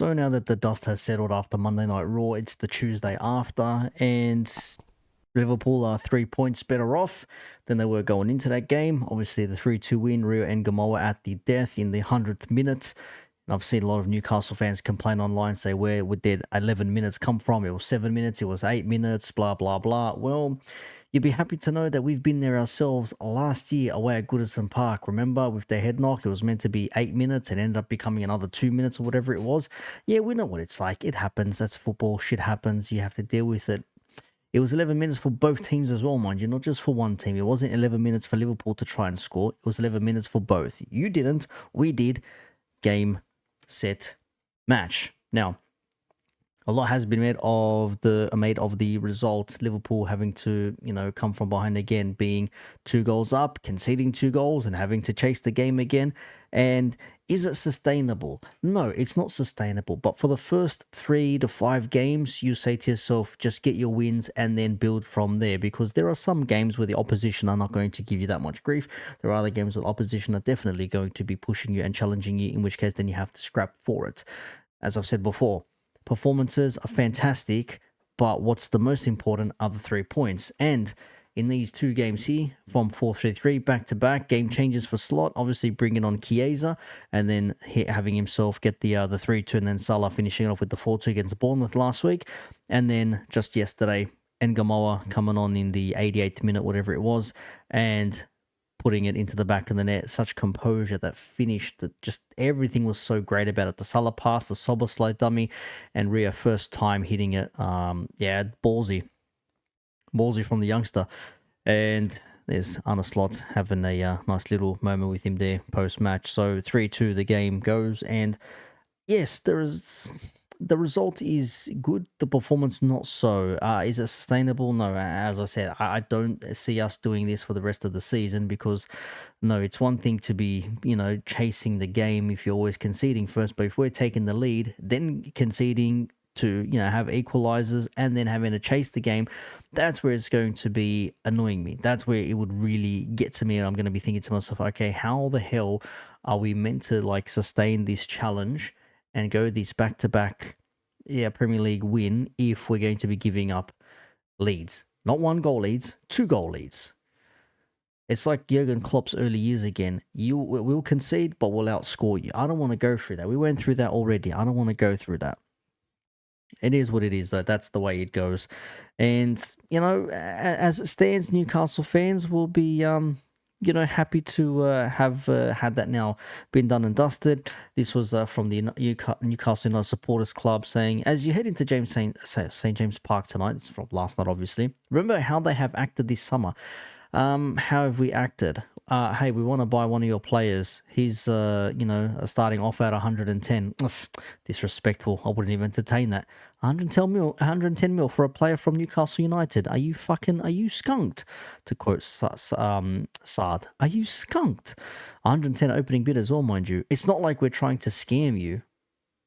So now that the dust has settled after Monday Night Raw, it's the Tuesday after, and Liverpool are 3 points better off than they were going into that game. Obviously, the 3-2 win, Rio and Gamoa at the death in the 100th minute. And I've seen a lot of Newcastle fans complain online, say, where would their 11 minutes come from? It was 7 minutes, it was 8 minutes, blah, blah, blah. Well, you'd be happy to know that we've been there ourselves last year away at Goodison Park. Remember, with their head knock, it was meant to be 8 minutes. It ended up becoming another 2 minutes or whatever it was. Yeah, we know what it's like. It happens. That's football. Shit happens. You have to deal with it. It was 11 minutes for both teams as well, mind you, not just for one team. It wasn't 11 minutes for Liverpool to try and score. It was 11 minutes for both. You didn't. We did. Game, set, match. Now, a lot has been made of the result. Liverpool having to, come from behind again, being 2 goals up, conceding 2 goals, and having to chase the game again. And is it sustainable? No, it's not sustainable. But for the first 3 to 5 games, you say to yourself, just get your wins and then build from there. Because there are some games where the opposition are not going to give you that much grief. There are other games where the opposition are definitely going to be pushing you and challenging you, in which case then you have to scrap for it. As I've said before, performances are fantastic, but what's the most important are the 3 points. And in these 2 games here, from 4-3-3 back-to-back, game changes for Slot, obviously bringing on Chiesa, and then having himself get the 3-2, and then Salah finishing off with the 4-2 against Bournemouth last week. And then just yesterday, Ngamoa coming on in the 88th minute, whatever it was, and putting it into the back of the net. Such composure, that finish, that just everything was so great about it. The Salah pass, the Szoboszlai dummy, and Ria first time hitting it. Ballsy from the youngster. And there's Arne Slot having a nice little moment with him there post-match. So 3-2 the game goes, and yes, the result is good, the performance not so. Is it sustainable? No. As I said, I don't see us doing this for the rest of the season, because no, it's one thing to be, chasing the game if you're always conceding first, but if we're taking the lead, then conceding to, have equalizers and then having to chase the game, that's where it's going to be annoying me. That's where it would really get to me, and I'm going to be thinking to myself, okay, how the hell are we meant to sustain this challenge and go these back-to-back Premier League win if we're going to be giving up leads? Not 1-goal leads, 2-goal leads. It's like Jurgen Klopp's early years again. We'll concede, but we'll outscore you. I don't want to go through that. We went through that already. I don't want to go through that. It is what it is, though. That's the way it goes. And, as it stands, Newcastle fans will be happy to have had that now been done and dusted. This was from the Newcastle United Supporters Club saying, as you head into St. James Park tonight, it's from last night obviously, remember how they have acted this summer. How have we acted? Hey, we want to buy one of your players. He's, starting off at 110. Ugh, disrespectful. I wouldn't even entertain that. 110 mil for a player from Newcastle United. Are you skunked? To quote Saad. Are you skunked? 110 opening bid as well, mind you. It's not like we're trying to scam you.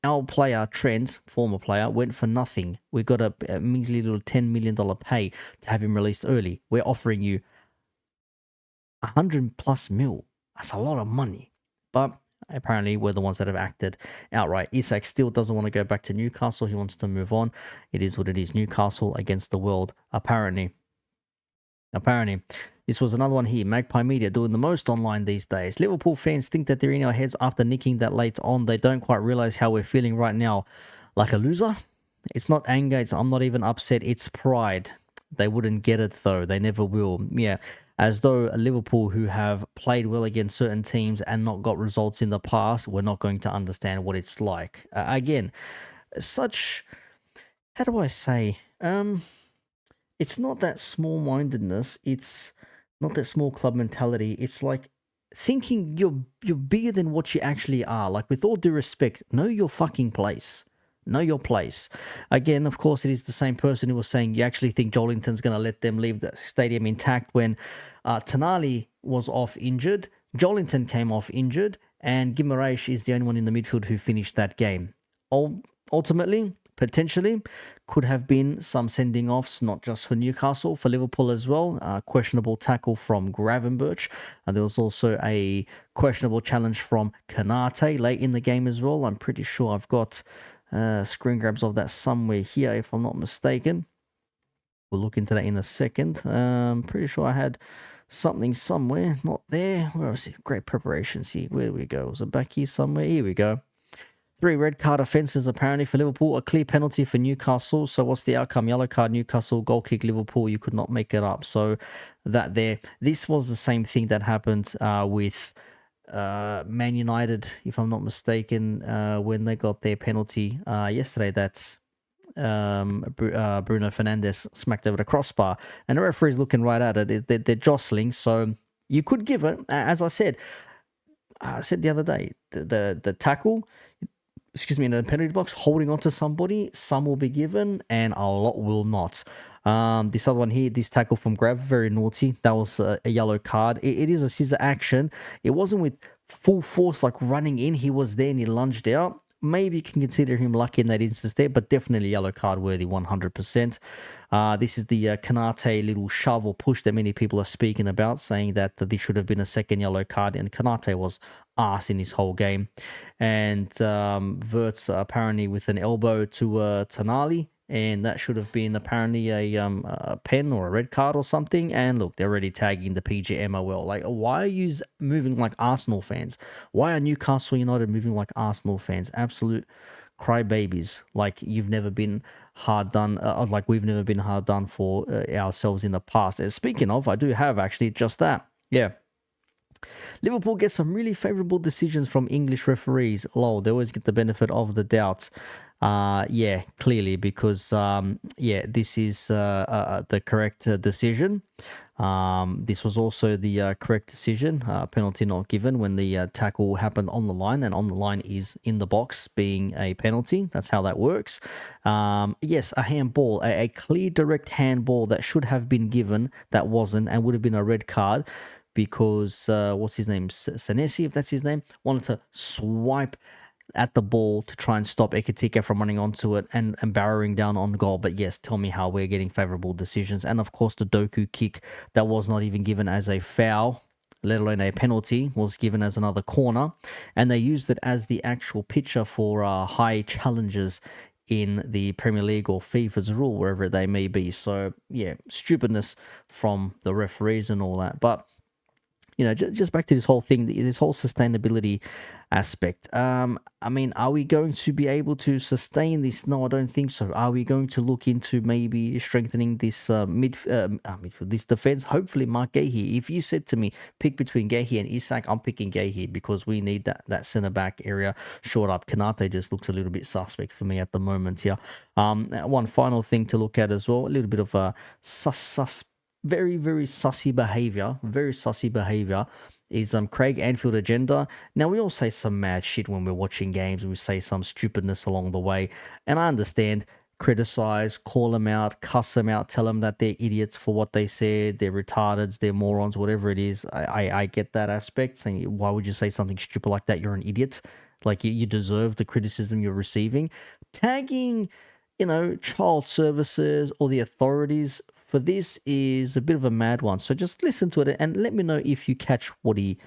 Our player, Trent, former player, went for nothing. We got a measly little $10 million pay to have him released early. We're offering you 100+ mil. That's a lot of money. But apparently we're the ones that have acted outright. Isak still doesn't want to go back to Newcastle. He wants to move on. It is what it is. Newcastle against the world, apparently. This was another one here. Magpie Media doing the most online these days. Liverpool fans think that they're in our heads after nicking that late on. They don't quite realize how we're feeling right now. Like a loser? It's not anger. I'm not even upset. It's pride. They wouldn't get it though. They never will. Yeah. As though Liverpool, who have played well against certain teams and not got results in the past, we're not going to understand what it's like. Again, how do I say? It's not that small-mindedness. It's not that small club mentality. It's like thinking you're bigger than what you actually are. Like, with all due respect, know your fucking place. Know your place. Again, of course, it is the same person who was saying you actually think Jolinton's going to let them leave the stadium intact when Tonali was off injured, Jolinton came off injured, and Guimaraes is the only one in the midfield who finished that game. Ultimately, potentially, could have been some sending offs, not just for Newcastle, for Liverpool as well. Questionable tackle from Gravenberch. There was also a questionable challenge from Kanate late in the game as well. I'm pretty sure I've got screen grabs of that somewhere here, if I'm not mistaken. We'll look into that in a second. Pretty sure I had something somewhere. Not there. Where is it? Great preparations here. Where do we go? Was it back here somewhere? Here we go. 3 red card offences apparently for Liverpool. A clear penalty for Newcastle. So what's the outcome? Yellow card Newcastle, goal kick Liverpool. You could not make it up. So that there. This was the same thing that happened with Man United, if I'm not mistaken, when they got their penalty yesterday. That's Bruno Fernandes smacked over the crossbar, and the referee's looking right at it. They're jostling, so you could give it. As I said the other day, the tackle, excuse me, in the penalty box, holding on to somebody, some will be given, and a lot will not. This other one here, this tackle from Grab, very naughty. That was a yellow card. It is a scissor action. It wasn't with full force, like running in. He was there and he lunged out. Maybe you can consider him lucky in that instance there, but definitely yellow card worthy 100%. This is the Kanate little shove or push that many people are speaking about, saying that this should have been a second yellow card, and Kanate was arse in his whole game. And Verts apparently with an elbow to Tonali, and that should have been apparently a pen or a red card or something. And look, they're already tagging the PGMOL. Like, why are you moving like Arsenal fans? Why are Newcastle United moving like Arsenal fans? Absolute crybabies. Like, you've never been hard done, like we've never been hard done for ourselves in the past. And speaking of, I do have actually just that. Yeah. Liverpool gets some really favourable decisions from English referees. Lol, they always get the benefit of the doubt. Yeah, clearly, because this is the correct decision. This was also the correct decision. Penalty not given when the tackle happened on the line, and on the line is in the box, being a penalty. That's how that works. Yes, a handball, a clear direct handball that should have been given, that wasn't, and would have been a red card, because what's his name, Senesi, if that's his name, wanted to swipe at the ball to try and stop Ekitike from running onto it and barrowing down on goal. But yes, tell me how we're getting favourable decisions. And of course, the Doku kick that was not even given as a foul, let alone a penalty, was given as another corner. And they used it as the actual picture for high challenges in the Premier League or FIFA's rule, wherever they may be. So yeah, stupidness from the referees and all that. But you know, just back to this whole thing, this whole sustainability aspect. I mean, are we going to be able to sustain this? No, I don't think so. Are we going to look into maybe strengthening this midfield, this defense? Hopefully, Mark Gahey. If you said to me, pick between Gahey and Isak, I'm picking Gahey, because we need that centre back area short up. Kanate just looks a little bit suspect for me at the moment here. One final thing to look at as well, a little bit of a very, very sussy behavior is Craig Anfield Agenda. Now, we all say some mad shit when we're watching games. We say some stupidness along the way. And I understand, criticize, call them out, cuss them out, tell them that they're idiots for what they said, they're retardeds, they're morons, whatever it is. I get that aspect, saying, why would you say something stupid like that? You're an idiot. Like, you deserve the criticism you're receiving. Tagging, you know, child services or the authorities for this is a bit of a mad one. So just listen to it and let me know if you catch what he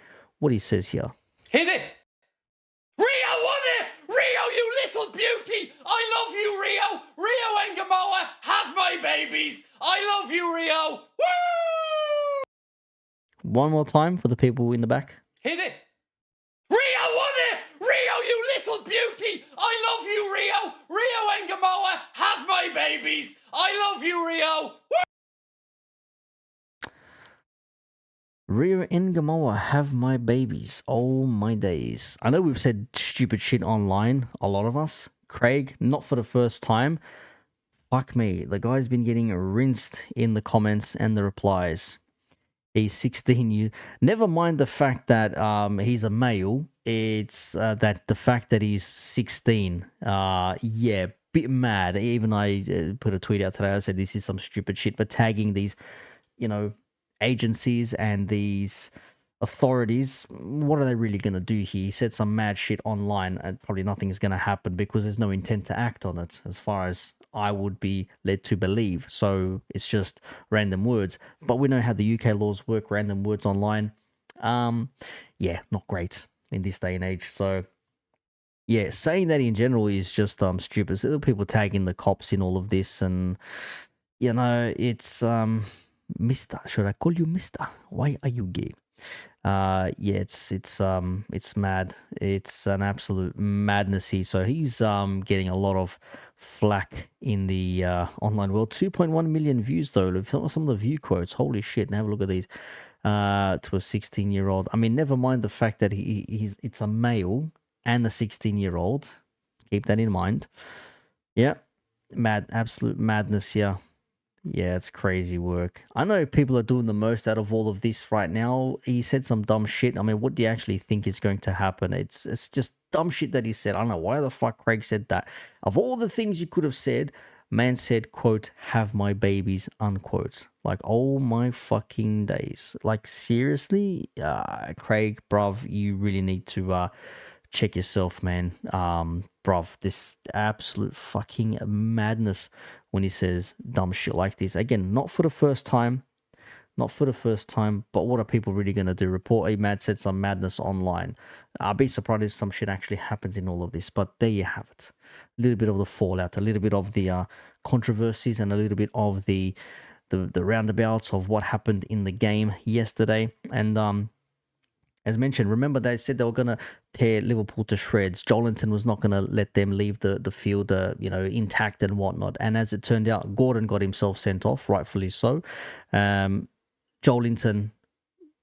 says here. Hit it! Rio won it! Rio, you little beauty! I love you, Rio! Rio and Gamoa, have my babies! I love you, Rio! Woo! One more time for the people in the back. Hit it! Rio won it! Rio, you little beauty! I love you, Rio! Rio and Gamoa, have my babies! I love you, Rio! Woo! Rio and Gamoa, have my babies. Oh my days. I know we've said stupid shit online, a lot of us. Craig, not for the first time. Fuck me, the guy's been getting rinsed in the comments and the replies. He's 16. Never mind the fact that he's a male. It's that the fact that he's 16. Yeah, bit mad. Even I put a tweet out today. I said this is some stupid shit. But tagging these, you know, agencies and these authorities, what are they really going to do here? He said some mad shit online, and probably nothing is going to happen because there's no intent to act on it, as far as I would be led to believe. So it's just random words. But we know how the UK laws work, random words online. Yeah, not great in this day and age. So Yeah, saying that in general is just stupid. So people tagging the cops in all of this, and it's Mister. Should I call you Mister? Why are you gay? Yeah, it's mad. It's an absolute madness here. So he's getting a lot of flack in the online world. 2.1 million views though. Some of the view quotes. Holy shit! And have a look at these. To a 16-year-old. I mean, never mind the fact that it's a male and a 16-year-old. Keep that in mind. Yeah, absolute madness here. Yeah, it's crazy work. I know people are doing the most out of all of this right now. He said some dumb shit. I mean, what do you actually think is going to happen? It's just dumb shit that he said. I don't know why the fuck Craig said that. Of all the things you could have said, man said, quote, have my babies, unquote. Like, oh my fucking days. Like, seriously? Craig, bruv, you really need to check yourself, man. Bruv, this absolute fucking madness when he says dumb shit like this. Again, not for the first time. Not for the first time, but what are people really going to do? Report a mad said some madness online. I'll be surprised if some shit actually happens in all of this, but there you have it. A little bit of the fallout, a little bit of the controversies, and a little bit of the roundabouts of what happened in the game yesterday. And as mentioned, remember they said they were going to tear Liverpool to shreds. Joelinton was not going to let them leave the field, intact and whatnot. And as it turned out, Gordon got himself sent off, rightfully so. Joelinton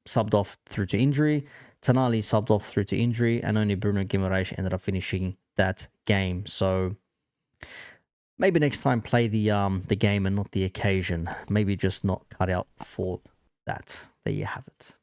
subbed off through to injury. Tonali subbed off through to injury, and only Bruno Guimaraes ended up finishing that game. So maybe next time play the game and not the occasion. Maybe just not cut out for that. There you have it.